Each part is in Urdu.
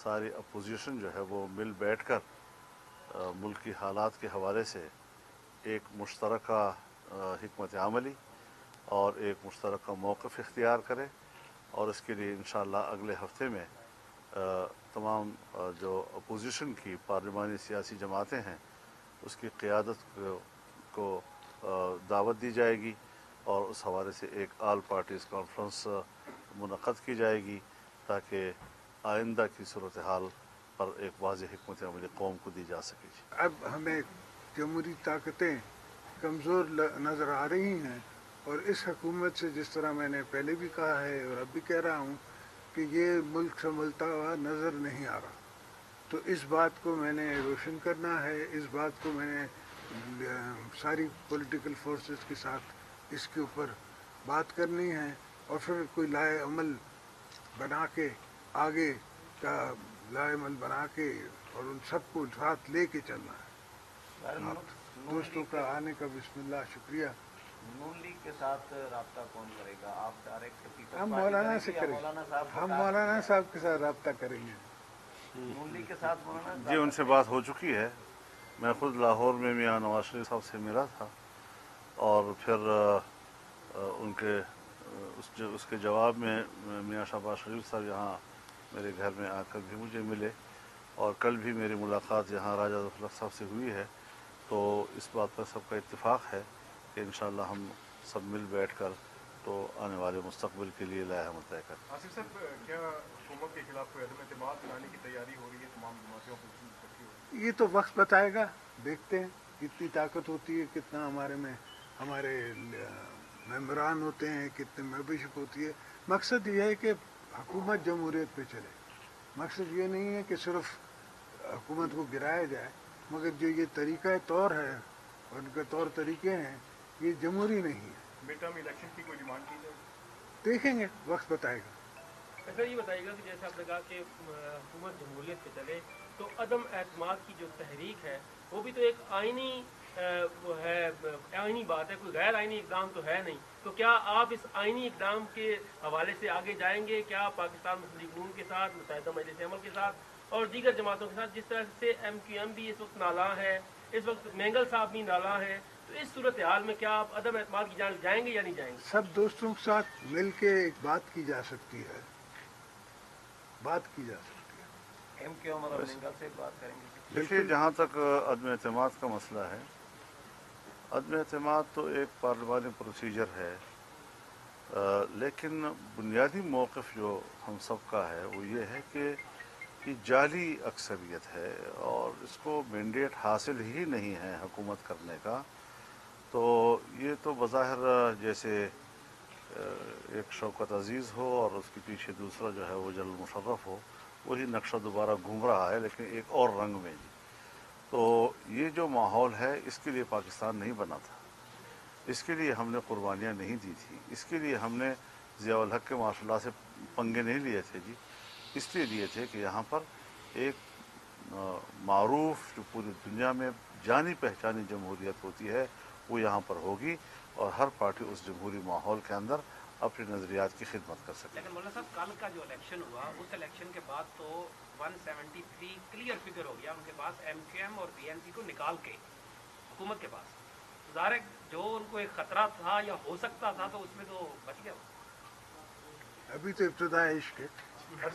ساری اپوزیشن جو ہے وہ مل بیٹھ کر ملک کی حالات کے حوالے سے ایک مشترکہ حکمت عملی اور ایک مشترکہ موقف اختیار کرے، اور اس کے لیے انشاءاللہ اگلے ہفتے میں تمام جو اپوزیشن کی پارلیمانی سیاسی جماعتیں ہیں اس کی قیادت کو دعوت دی جائے گی، اور اس حوالے سے ایک آل پارٹیز کانفرنس منعقد کی جائے گی تاکہ آئندہ کی صورتحال پر ایک واضح حکمت عملی قوم کو دی جا سکے۔ اب ہمیں جمہوری طاقتیں کمزور نظر آ رہی ہیں، اور اس حکومت سے جس طرح میں نے پہلے بھی کہا ہے اور اب بھی کہہ رہا ہوں کہ یہ ملک سنبھلتا ہوا نظر نہیں آ رہا، تو اس بات کو میں نے روشن کرنا ہے، اس بات کو میں نے ساری پولیٹیکل فورسز کے ساتھ اس کے اوپر بات کرنی ہے، اور پھر کوئی لائے عمل بنا کے آگے کا لائے عمل بنا کے اور ان سب کو ساتھ لے کے چلنا ہے۔ دوستوں کا آنے کا بسم اللہ، شکریہ۔ نون لیگ کے ساتھ رابطہ کون کرے گا؟ آپ ڈائریکٹ ہم مولانا سے کریں گے، ہم مولانا صاحب کے ساتھ رابطہ کریں گے۔ نون لیگ کے ساتھ مولانا جی ان سے بات ہو چکی ہے، میں خود لاہور میں میاں نواز شریف صاحب سے ملا تھا، اور پھر ان کے اس کے جواب میں میاں شہباز شریف صاحب یہاں میرے گھر میں آ کر بھی مجھے ملے، اور کل بھی میری ملاقات یہاں راجہ ظفر صاحب سے ہوئی ہے، تو اس بات پر سب کا اتفاق ہے کہ انشاءاللہ ہم سب مل بیٹھ کر تو آنے والے مستقبل کے لیے لائحہ طے کریں۔ آصف صاحب، کیا حکومت کے خلاف کوئی عدم اعتماد لانے کی تیاری ہو رہی ہے تمام جماعتوں کو؟ یہ تو وقت بتائے گا، دیکھتے ہیں کتنی طاقت ہوتی ہے، کتنا ہمارے ممبران ہوتے ہیں، کتنے ممبرشپ ہوتی ہے۔ مقصد یہ ہے کہ حکومت جمہوریت پہ چلے، مقصد یہ نہیں ہے کہ صرف حکومت کو گرایا جائے، مگر جو یہ طریقہ طور ہے اور ان کے طور طریقے ہیں یہ جمہوری نہیں ہے۔ مڈ ٹرم الیکشن کی کوئی ڈیمانڈ کی جائے؟ دیکھیں گے، وقت بتائے گا۔ سر یہ بتائیے گا کہ جیسے آپ نے کہا کہ حکومت جمہوریت پہ چلے، تو عدم اعتماد کی جو تحریک ہے وہ بھی تو ایک آئینی وہ ہے، آئینی بات ہے، کوئی غیر آئینی اقدام تو ہے نہیں، تو کیا آپ اس آئینی اقدام کے حوالے سے آگے جائیں گے؟ کیا پاکستان مسلم لیگ نون کے ساتھ، متحدہ مجلس عمل کے ساتھ اور دیگر جماعتوں کے ساتھ، جس طرح سے ایم کیو ایم بھی اس وقت نالاں ہے، اس وقت مینگل صاحب بھی نالاں ہے، تو اس صورتحال میں کیا آپ عدم اعتماد کی جانب جائیں گے یا نہیں جائیں گے؟ سب دوستوں کے ساتھ مل کے ایک بات کی جا سکتی ہے، بات کی جا سکتی ہے۔ ایم کیو ایم اور مینگل سے بات کریں گے؟ دیکھیے، جہاں تک عدم اعتماد کا مسئلہ ہے، عدم اعتماد تو ایک پارلیمانی پروسیجر ہے، لیکن بنیادی موقف جو ہم سب کا ہے وہ یہ ہے کہ یہ جعلی اکثریت ہے اور اس کو مینڈیٹ حاصل ہی نہیں ہے حکومت کرنے کا، تو یہ تو بظاہر جیسے ایک شوکت عزیز ہو اور اس کے پیچھے دوسرا جو ہے وہ جلال مشرف ہو، وہی نقشہ دوبارہ گھوم رہا ہے لیکن ایک اور رنگ میں جی۔ تو یہ جو ماحول ہے اس کے لیے پاکستان نہیں بنا تھا، اس کے لیے ہم نے قربانیاں نہیں دی تھی، اس کے لیے ہم نے ضیاء الحق کے ماشاء اللہ سے پنگے نہیں لیے تھے جی، اس لیے لیے تھے کہ یہاں پر ایک معروف جو پوری دنیا میں جانی پہچانی جمہوریت ہوتی ہے وہ یہاں پر ہوگی، اور ہر پارٹی اس جمہوری ماحول کے اندر اپنے نظریات کی خدمت کر سکے۔ لیکن مولانا صاحب، کل کا جو الیکشن ہوا، اس الیکشن کے بعد تو 173 کلیئر فگر ہو گیا ان کے پاس، ایم کیو ایم اور پی این سی کو نکال کے حکومت کے پاس۔ ظاہر ہے جو ان کو ایک خطرہ تھا یا ہو سکتا تھا تو اس میں تو بچ گیا۔ ابھی تو ابتدا عشق ہے۔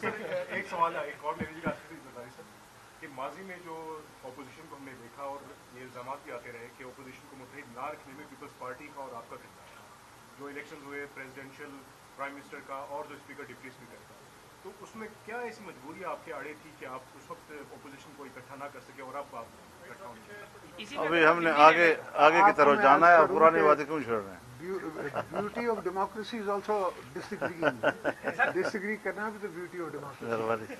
سر ایک سوال ہے، ایک اور لے لیجیے گا بتائیے سر، کہ ماضی میں جو اپوزیشن کو ہم نے دیکھا اور یہ الزامات بھی آتے رہے کہ اپوزیشن کو متحد نہ رکھنے میں پیپلز پارٹی کا اور آپ کا کردار تھا، جو الیکشن ہوئے پریزیڈینشیل، پرائم منسٹر کا اور جو اسپیکر ڈپٹی اسپیکر کا، تو اس میں کیا ایسی مجبوری آپ کے آڑے تھی کہ آپ اس وقت اپوزیشن کو اکٹھا نہ کر سکے اور اب آپ اکٹھا ہونے؟ ابھی ہم نے آگے کی طرف جانا ہے اور پرانی باتیں کیوں چھوڑ رہے ہیں؟ Beauty of democracy is also disagree کرنا بھی تو بیوٹی آف ڈیموکریسی۔